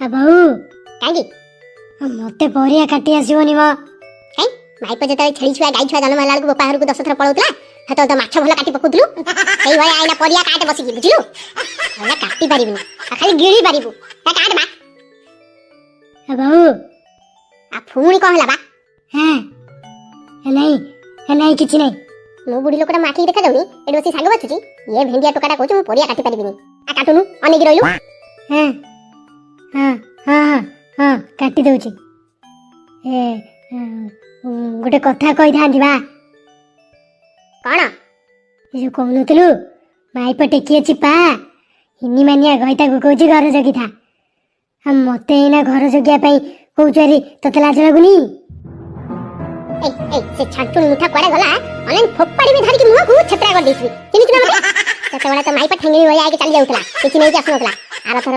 बाबू कांगी मते परिया काटी आसीबनी म काई माइप जता छेली छुआ गाई छुआ जन्म होला को बापा घर को 10 थर पळौतला हतो तो माछ भला काटी पकुतलु सेई भाई आइना परिया काटे बसिकी बुझिलु होला काटी पारिबिनी खाली गिळी पारिबु ता काट बा बाबू आ फुणी को हला बा हां नहीं किछि नहीं मो बुढी लोकटा माठी देखा दउनी एडो बसी साग बचुची ये भेंडिया टोकाटा कहू मु परिया काटी पारिबिनी आ काटुनु अनेक रहिलु हां हां हां हां काटी दउची ए गोटे कथा कहि थांती बा कोन ए जो कहनुतलु माइप टेकी चिपा हिनी मानिया गईता को कहूची घर जगी था हम मते एना घर जगिया पई कहूचरी तते लाज लागुनी ए से छाटू मुठा कोडा गला अनेक फोपाडी में धरि के मुह को छत्रा कर देछि चिनि चिना मते तते वाला तो माइप ठेंगली होया के चली जाउतला किछि नै के आसनतला आरा थर